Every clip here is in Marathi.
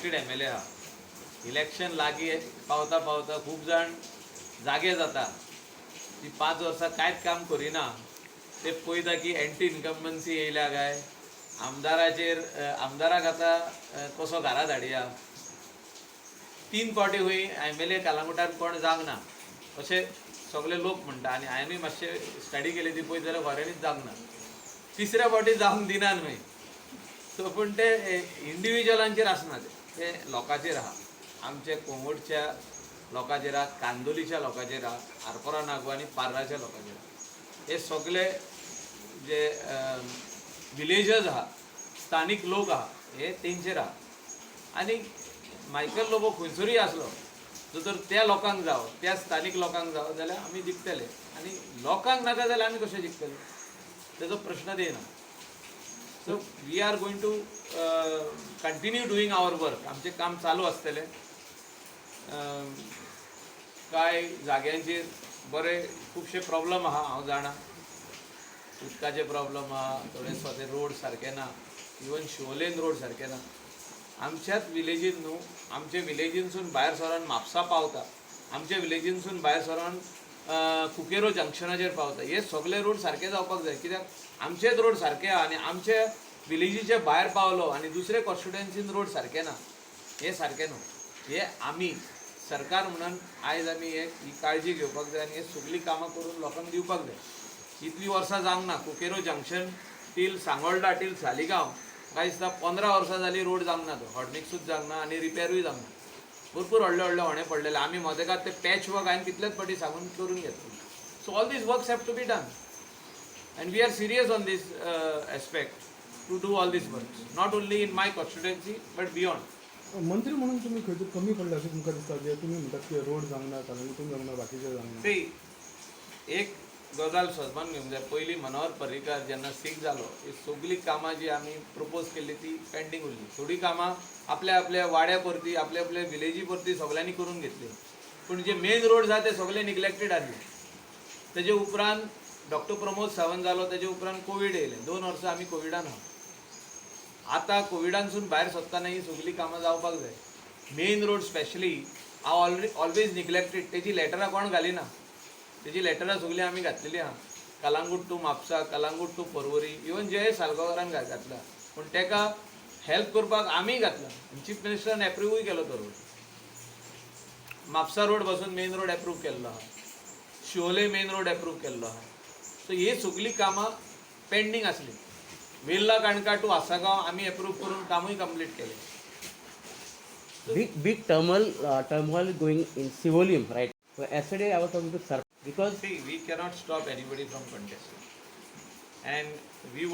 इलेक्टेड MLA आहा. इलेक्शन लागीं पावता पावता खूब जाण जागे जाता. ती 5 वर्सां कांयच काम करिना. ते पळयता की एंटी इनकम्बन्सी येयल्या काय, आमदाराक आतां कसो घरा धाडया. 3 फावटी खंय MLA कलंगुटान कोण जावंक ना अशें सगळे लोक म्हणटा. आनी हांवेंय मातशें स्टडी केली ती पळयत जाल्यार खऱ्यांनीच जावंक ना. 3ऱ्या फावटी जावंक दिनात मागीर. सो पूण ते इंडिविज्युअलांचेर आसना, ते लोकांचेर आहा. आमचे कोंगुटच्या लोकांचेर आहा, कांदोलीच्या लोकांचेर आहा, आरपोरा नागवा आनी पार्राच्या लोकांचेर आहा. हे सगळे जे विलेजर्स आहा, स्थानीक लोक आहा, हे तेंचेर आहा. आनी मायकल लोबो खंयसरूय आसलो जर त्या लोकांक जावं, त्या स्थानीक लोकांक जावं जाल्यार आमी जिखतले. आनी लोकांक नाका जाल्यार आमी कशे जिखतले, तेजो प्रश्न येना. So we are going to continue doing our work. आमचें काम चालू आसतलें. कांय जाग्यांचेर बरे खुबशे प्रॉब्लम आहा, हांव जाणा. उदकाचे प्रॉब्लम आहा, थोडे स्वते रोड सारके ना. इवन शिवोलेन रोड सारके ना. आमच्याच विलेजीन न्हू, आमचे विलेजीनसून भायर सरोन म्हापसा पावता, आमच्या विलेजीनसून भायर सरोन कुकेरो जंक्शनाचेर पावता. हे सगळे रोड सारके जावपाक जाय. कित्याक आमचेच रोड सारके आहा आनी आमचे विलेजीचे भायर पावलो आनी दुसरे कॉन्स्टिट्युएन्सीन रोड सारके ना, हे सारके न्हू. हे आमी सरकार म्हणून आयज आमी ही काळजी घेवपाक जाय आनी हे सगळीं कामां करून लोकांक दिवपाक जाय. इतलीं वर्सां जावंक ना. कुकेरो जंक्शन टील सांगोळडा टील सालिगांव काय दिसता 15 वर्सां जालीं रोड जावंक ना. तो हॉट मिक्सूच जावंक ना आनी रिपेरूय जावंक ना. भरपूर व्हडले व्हडले होणे पडलेले. आमी मदेगात ते पॅच वर्क हांवें कितलेच फावटी सांगून करून घेतले. So all this works have to be done and we are serious on this aspect to do all these works, not only in my constituency but beyond. मंत्री म्हणून तुम्ही खंय तरी कमी पडला अशें तुमकां दिसता, जे तुमी म्हणटात की रोड जावंक ना, कलंगूटून जावंक ना, बाकीचे जावंक ना. ते एक गजाल सजमान घेवंक जाय. पयलीं मनोहर पर्रीकार जेन्ना सीख जालो, ही सगळीं कामां जी आमी प्रपोज केल्ली ती पेंडींग उरली. थोडीं कामां आपल्या आपल्या वाड्या परती, आपल्या आपल्या विलेजी परती सगळ्यांनी करून घेतली. पूण जे मेन रोड आसा ते सगळे निग्लेक्टेड आसले. तेजे उपरांत डॉक्टर प्रमोद सावंत जालो, तेजे उपरांत कोवीड येयलें. 2 वर्सां आमी कोविडान आहा. आतां कोविडानसून भायर सरतना ही सगळीं कामां जावपाक जाय. मेन रोड स्पेशली हांव ऑलवेज निग्लेक्टेड. तेजी लेटरां कोण घालिना. तेजी लेटरां सगळीं आमी घातलेलीं आहा. Calangute to Mapusa, Calangute to Porvorim, even Jai सालगांवकारान घातला. पूण तेका हेल्प करपाक आमीय घातला. चीफ मिनिस्टरान एप्रूवूय केलो तो रोड. म्हापसा रोड पासून मेन रोड एप्रूव केल्लो आहा. शिवोले मेन रोड एप्रूव केल्लो आहा. सो ही सगळीं कामां पेंडींग आसली. वेल्ला काणका टू आसागांव आमी एप्रूव करून कामूय कंप्लीट केलें. Big turmoil going in Sivolim, right? So yesterday I was talking to Sir because See, we cannot stop anybody from contesting, and we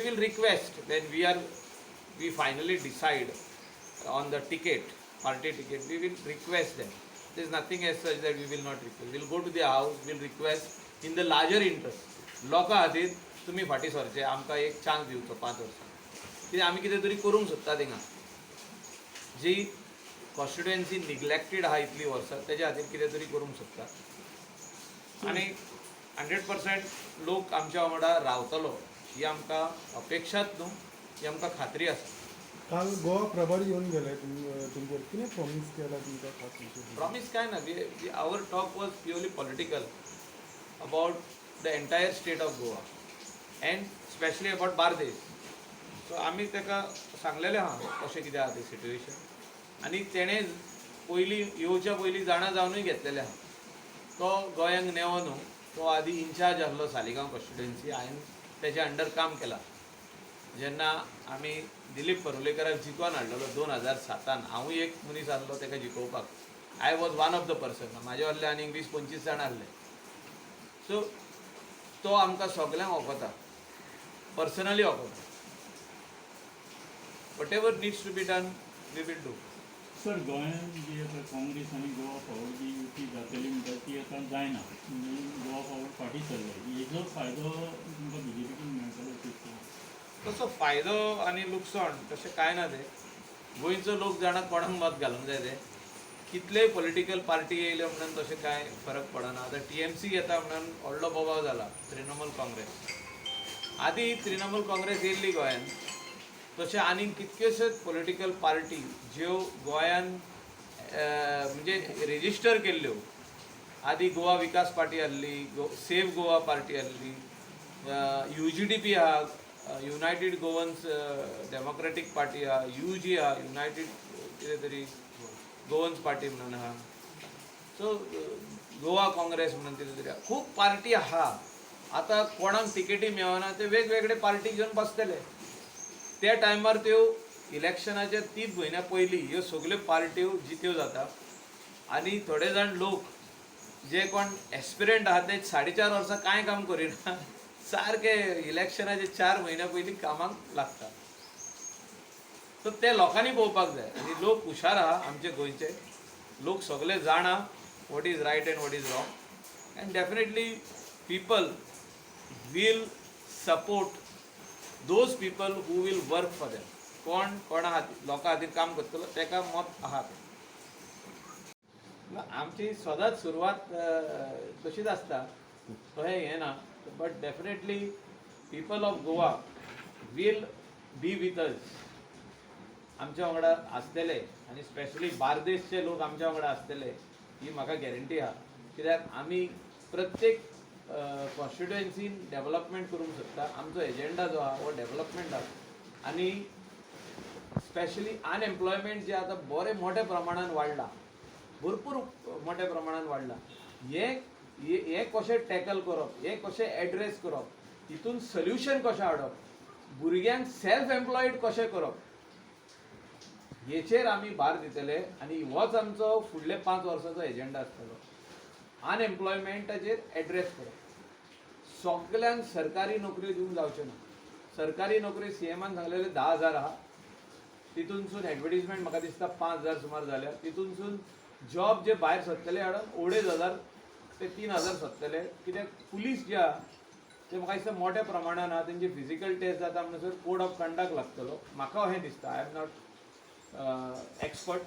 will request when we finally decide on the ticket, party ticket. We will request them. There is nothing as such that we will not request. We will go to the house. We will request in the larger interest. लोकां खातीर तुमी फाटीं सरचे, आमकां एक चान्स दिवचो 5 वर्सां. कित्याक आमी कितें तरी करूंक सोदता थिंगा. जी कॉन्स्टिट्युएन्सी निग्लेक्टेड आहा इतलीं वर्सां, तेज्या खातीर कितें तरी करूंक सोदता. आनी 100% लोक आमच्या वांगडा रावतलो ही आमकां अपेक्षाच न्हू, ही आमकां खात्री आसा. काल गोवा प्रभारी येवन गेले. तुमचेर कितें प्रॉमीस केला तुमकां खास विशय? प्रॉमिस काय ना. Our talk was purely political about the entire state of Goa and specially about Bardez. So आमी ताका सांगलेलें आहा कशें कितें आहा तें सिट्युएशन. आनी तेणें पयलीं येवच्या पयलीं जाणा जावनूय घेतलेलें आहा. तो गोंयांक नेवो न्हू, तो आदी इन्चार्ज आसलो सालिगांव कॉन्स्टिट्युएन्सी. हांवें तेच्या अंडर काम केलां. जेन्ना आमी दिलीप पर्वलेकराक जिखोवन हाडलेलो 2007 हांवूय एक मनीस आसलो ताका जिखोवपाक. I was one of the person. म्हाजे वांगडा आनी 20-25 जाण आसले. सो तो आमकां सगळ्यांक वखता, पर्सनली वखता. Whatever needs to be done we will do. Sir, गोंयांत जी आतां काँग्रेस आनी गोवा फॉवर्ड जी युती जातली म्हणटा ती आतां जायना. गोवा फॉवर्ड फाटीं सरले. हेजो फायदो तुमकां BJPकून मेळटलो दिसता? तसो फायदो आनी लुकसाण तशें कांय ना. तें गोंयचो लोक जाणा कोणाक मत घालूंक जाय तें. कितलेय पॉलिटिकल पार्टी येयल्यो म्हणून तशें कांय फरक पडना. आतां TMC येता म्हणून व्हडलो बोबाव जाला, तृणमूल काँग्रेस. आदी तृणमूल काँग्रेस येयल्ली गोंयांत तशें आनीक कितक्योशोच पॉलिटिकल पार्टी ज्यो गोंयान म्हणजे रेजिस्टर केल्ल्यो. आदी गोवा विकास पार्टी आहली, सेव्ह गोवा पार्टी आहली, UGDP आहा, युनायटेड गोवन्स डेमोक्रेटीक पार्टी आहा, UG आहा, युनायटेड कितें तरी गोवन्स पार्टी म्हणून आहा. सो गोवा काँग्रेस म्हणून कितें तरी आहा. खूब पार्टी आहा. आतां कोणाक तिकेटी मेळना ते वेगवेगळे पार्टी घेवन बसतले. त्या टायमार त्यो इलेक्शनाच्या 3 म्हयन्या पयलीं ह्यो सगल्यो पार्ट्यो जित्यो जाता आनी थोडे जाण लोक जे कोण एस्पिरंट आहा ते 4.5 वर्सां कांय काम करिना, सारके इलेक्शनाचे 4 म्हयन्या पयलीं कामाक लागता. सो ते लोकांनी पळोवपाक जाय. आनी लोक हुशार आहा आमचे गोंयचे. लोक सगळे जाणा what is right and what is wrong. And definitely people will support those people who will work for them. कोणा खातीर लोकां खातीर काम करतलो ताका मत आहा. आमची सदांच सुरवात तशीच आसता, तशें हें ना. But definitely people of Goa will be with us. आमच्या वांगडा आसतले आनी स्पेशली बार्देसचे लोक आमच्या वांगडा आसतले ही म्हाका गॅरंटी आहा. कित्याक आमी प्रत्येक कॉन्स्टिट्युएन्सीन डेव्हलपमेंट करूंक सोदता. आमचो एजेंडा जो आहा हो डेव्हलपमेंट आहा. आनी स्पेशली अनएम्प्लॉयमेंट जे आतां बरे मोठ्या प्रमाणान वाडला, भरपूर मोठ्या प्रमाणान वाडला. हे कशें टॅकल करप, हे कशें एड्रेस करप, हितून सोल्युशन कशें हाडप, भुरग्यांक सेल्फ एम्प्लॉयड कशें करप, हेचेर आमी भार दितले. आनी होच आमचो फुडले 5 वर्सांचो एजेंडा आसतलो. अनएम्प्लॉयमेंटाचेर एड्रेस करप. सगल्यांक सरकारी नोकऱ्यो दिवंक जावच्यो ना. सरकारी नोकरी CMन सांगलेले 10,000 आहा. तितूनसून एडवर्टिजमेंट म्हाका दिसता 5,000 सुमार जाल्या. तितूनसून जॉब जे भायर सोदतले हाडून 2,500 ते 3,000 सोदतले. कित्याक पुलीस जे आहा ते म्हाका दिसता मोठ्या प्रमाणान आहा. तेंचे फिजिकल टेस्ट जाता म्हणसर कोड ऑफ कंडक्ट लागतलो. म्हाका अशें दिसता. I am not expert,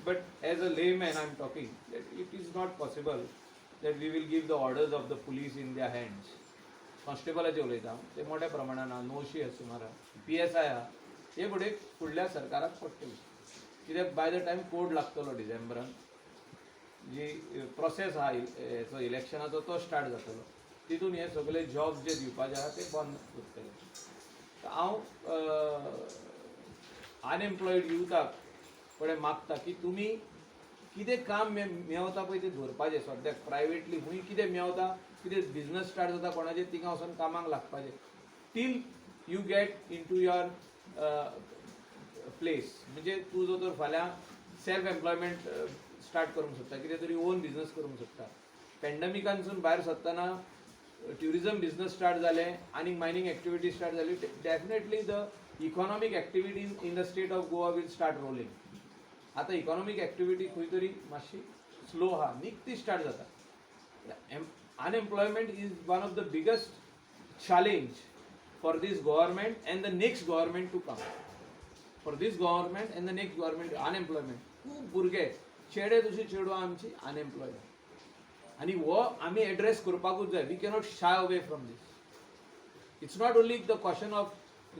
but as a layman I am talking that it is not possible that we will give the orders of the police in their hands. कॉन्स्टेबलाचे उलयता ते मोठ्या प्रमाणान आहा. 900 सुमार आहा. PSI आहा. हे फुडें फुडल्या सरकाराक पडटली. कित्याक बाय द टायम कोड लागतलो डिसेंबरान, जी प्रोसेस आहा हेचो इलेक्शनाचो तो स्टार्ट जातलो. तितून हे सगळे जॉब जे दिवपाचे आहा ते बंद उरतले. हांव अनएम्प्लॉयड युथाक फुडें मागता की तुमी कितें काम मेवता पळय तें धरपाचें. सद्याक प्रायवेटली खूंय कितें मेवता, कितें बिजनस स्टार्ट जाता कोणाचें, थिंगा वचून कामाक लागपाचें till you get into your place. म्हणजे तूं जर तर फाल्यां सेल्फ एम्प्लॉयमेंट स्टार्ट करूंक सोदता, कितें तरी ओन बिजनस करूंक सोदता. पॅन्डेमिकानसून भायर सरतना ट्युरिजम बिजनस स्टार्ट जालें आनी मायनींग एक्टिविटी स्टार्ट जाली. Definitely the economic activity in the state of Goa will start rolling. आतां इकॉनॉमीक एक्टिविटी खंय तरी मातशी स्लो आहा, निकती स्टार्ट जाता. Unemployment is one of the biggest challenge for this government and the next government to come. For this government and the next government unemployment. खूब भुरगे चेडे तशी चेडवां आमची अनएम्प्लॉयड. आनी हो आमी एड्रेस करपाकूच जाय. We cannot shy away from this. It's not only the question of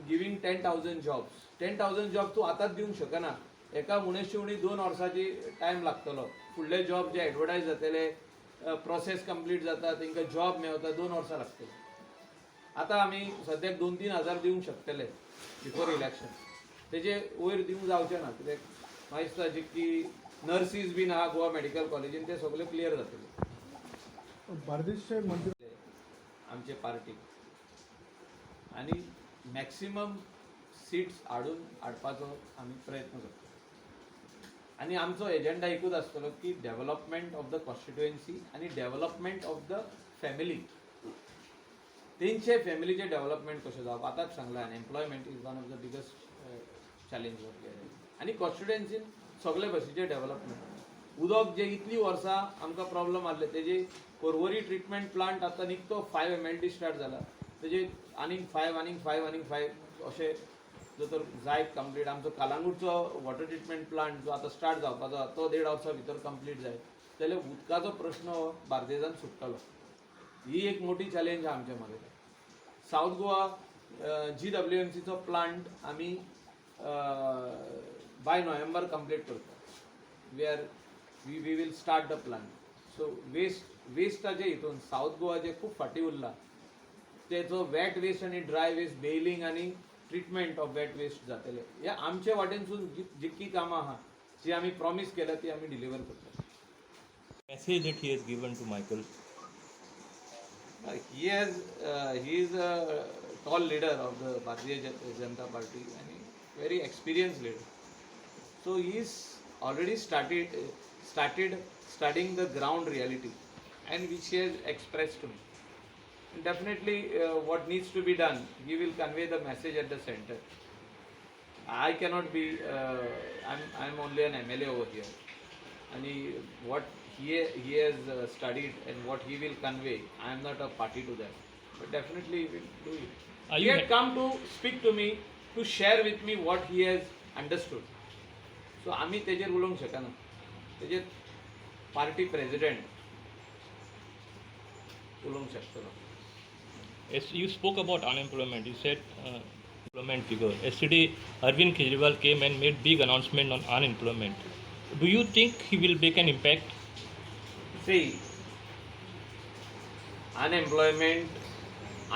giving 10,000 jobs. 10,000 job तूं आतांच दिवंक शकना. एका उणेशे 2 वर्सांची टायम लागतलो. फुडले जॉब जे एडवर्टायज जातले, प्रोसेस कंप्लीट जाता, तांकां जॉब मेळता 2 वर्सां लागतली. आतां आमी सद्याक 2-3 हजार दिवंक शकतले बिफोर इलेक्शन. तेजे वयर दिवंक जावचें ना. कित्याक म्हाका दिसता की नर्सीस बीन आहा गोवा मेडिकल कॉलेजीन ते सगळे क्लियर जातले बार्देसचे मंत्री आमचे पार्टी. आनी मॅक्सिमम सीट्स हाडपाचो आमी प्रयत्न करता. आनी आमचो एजेंडा एकूच आसतलो की डेव्हलपमेंट ऑफ द कॉन्स्टिट्युएन्सी आनी डेव्हलपमेंट ऑफ द फॅमिली. तेंचे फॅमिलीचे डेव्हलपमेंट कशें जावप. आतांच सांगलां unemployment is one of the biggest challenge. आनी कॉन्स्टिट्युएन्सीन सगळे भशेचे डेव्हलपमेंट. उदक जे इतलीं वर्सां आमकां प्रॉब्लम आसले तेजे पर्वरी ट्रिटमेंट प्लांट आतां निकतो 5 MLD स्टार्ट जाला. तेजे आनीक 5 अशें जो तर जायत कंप्लीट. आमचो कालांगूटचो वॉटर ट्रिटमेंट प्लांट जो आतां स्टार्ट जावपाचो आहा तो 1.5 वर्सां भितर कंप्लीट जायत जाल्यार उदकाचो प्रश्न हो बार्देजान सुट्टलो. ही एक मोठी चॅलेंज आहा आमच्या मदें. सावथ गोवा GWMCचो प्लांट आमी बाय नोव्हेंबर कंप्लीट करता. We will start the plan. So वेस्टाचे हितून साऊथ गोवा जे खूब फाटी उरला तेचो वेट वेस्ट आनी ड्राय वेस्ट बेलिंग आनी ट्रिटमेंट ऑफ वेट वेस्ट जातले. हे आमचे वाटेनसून जितकी कामां आहा जी आमी प्रॉमिस केल्या ती आमी डिलिव्हर करता. Message that he has given to Michael. He is a tall leader of the Bharatiya Janata Party and a very experienced leader. So he is already started studying the ground reality, and which he has expressed to me. And definitely, what needs to be done, he will convey the message at the center. I cannot be. I'm only an MLA over here, and what he has studied and what he will convey, I am not a party to that. But definitely he will do it. He had come to speak to me, to share with me what he has understood. So आम्ही तेजेर उलोवंक शकना. तेजेर पार्टी प्रेसिडेंट उलोवंक शकतलो. Yes, you spoke about unemployment. You said employment figure. Yesterday, Arvind Kejriwal came and made big announcement on unemployment. Do you think he will make an impact? See, unemployment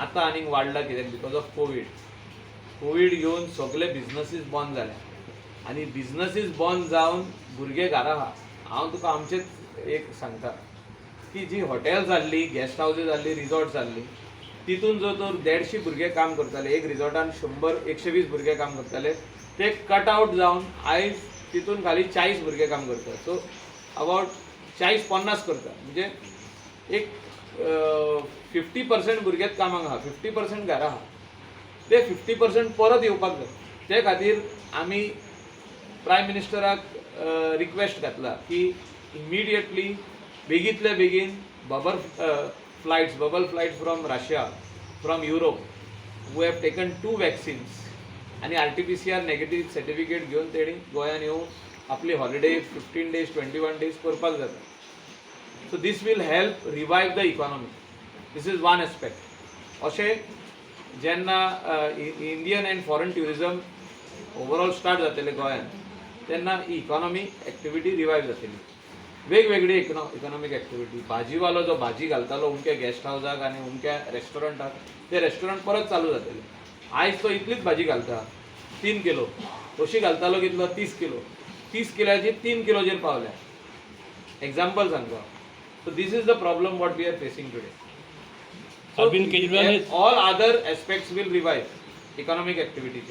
आता आनीक वाडला कित्याक बिकॉज ऑफ कोवीड येवन सगळे बिजनसीस बंद जाले आनी बिजनसीस बंद जावन भुरगे घरा आहा. हांव तुका आमचेच एक सांगता की जी हॉटेल्स जाल्ली, गेस्ट हावजीस जाल्ली, रिजॉर्ट्स जाल्ली, तितून जो तर 150 भुरगे काम करताले, एक रिजॉर्टान 100-120 भुरगे काम करताले, ते कट आउट जावन आयज तितून खाली 40 भुरगे काम करतात. सो अबाउट 40-50 करता म्हणजे एक 50% भुरगेच कामाक आहा, 50% घरा आहा. ते 50% परत येवपाक जाय. ते खातीर आमी प्रायम मिनिस्टराक रिक्वेस्ट घातला की इमिडिएटली बेगींतले बेगीन bubble flights from Russia, from Europe, who have taken 2 vaccines आनी RT-PCR नेगेटिव्ह सर्टिफिकेट घेवन तेणी गोंयान येवन आपली हॉलिडे 15 days 21 days करपाक जाता. So this will help revive the economy. This is one aspect. अशें जेन्ना Indian and foreign tourism overall start जातले गोंयान तेन्ना इकॉनॉमीक एक्टिविटी रिवायव जातली. वेगवेगळी इकॉनॉमीक एक्टिविटी. भाजीवालो जो भाजी घालतालो उमक्या गेस्ट हावजाक आनी उमक्या रेस्टॉरंटाक, ते रेस्टॉरंट परत चालू जातले. आयज तो इतलीच भाजी घालता 3 किलो, अशी घालतालो कितलो 30 किलो. 30 किलोची 3 किलोचेर पावल्या. एक्झाम्पल सांगता. So this is the problem what we are facing today. So Arvind Kejriwal has all other aspects will revive economic activity.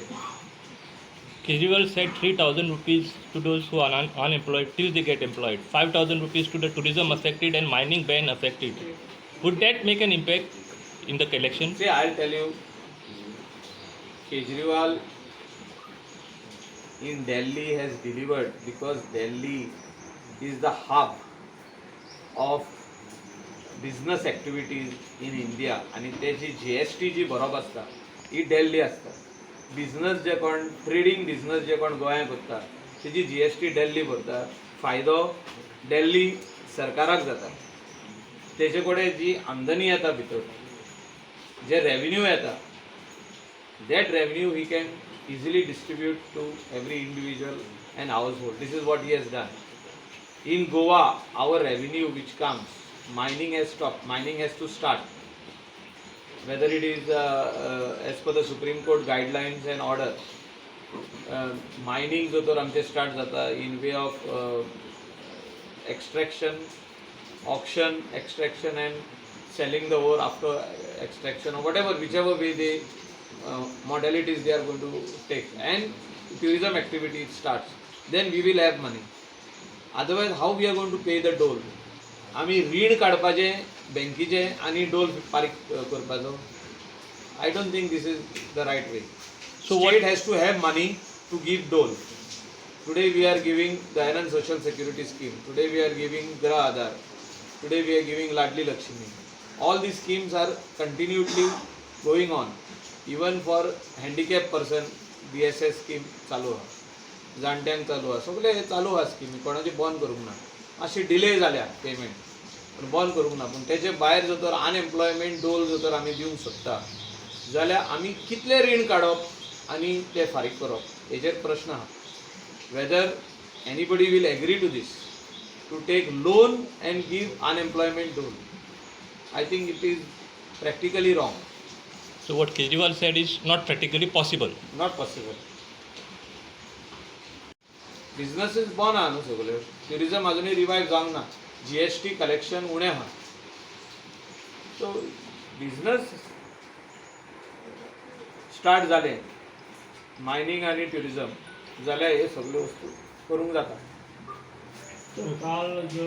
Kejriwal said 3,000 rupees to those who are unemployed till they get employed. 5,000 rupees to the tourism affected and mining ban affected. Would that make an impact in the election? See, I'll tell you, Kejriwal in Delhi has delivered because Delhi is the hub of business activities in India आणि त्याची GST जी बरोबर असता ही दिल्ली असता. बिझनस जे कोण ट्रेडिंग बिझनस जे कोण गोंयांत करता तेजी GST दिल्ली भरता. फायदो दिल्ली सरकाराक जाता. तेजे कडेन जी आमदनी येता भितर, जे रेव्हेन्यू येता, that revenue he can easily distribute to every individual and household. This is what he has done. In Goa, our revenue which comes, mining has stopped. Mining has to start. Whether it is as per the Supreme Court guidelines and order, mining जो तर आमचे start जाता in way of extraction, auction, extraction and selling the ore after extraction or whatever, whichever way they modalities they are going to take, and tourism activity starts. Then we will have money. Otherwise, how we are going to pay the toll? आमी रीण काडपाचें बँकीचें आनी डोल फारीक करपाचो. I don't think this is the right way. So State has to have money to give dole. Today we are giving the Anand Social Security Scheme. Today we are giving Grah Aadhar. Today we are giving Ladli Lakshmi. All these schemes are continuously going on. Even for handicapped person, BSS scheme चालू आहा. जाणट्यांक चालू आहा. सगळे चालू आहा स्कीमी. कोणाची बंद करूंक ना. मातशी डिले जाल्या पेमेंट, पण बंद करूंक ना. पूण तेचे भायर जर तर अनएम्प्लॉयमेंट डोल जर तर आमी दिवंक सोदता जाल्यार आमी कितले रीण काडप आनी ते फारीक करप हेजेर प्रश्न आहा whether anybody will agree to this to take loan and give unemployment loan. I think it is practically wrong. So what Kejriwal said is not practically possible. Not possible. Businesses बंद आहा न्हू सगल्यो. ट्युरिजम अजुनूय रिवायव जावंक ना. GST कलेक्शन उणें आहा. सो बिजनस स्टार्ट जालें मायनींग आनी ट्युरिजम जाल्यार हे सगल्यो वस्तू करूंक जाता. काल जो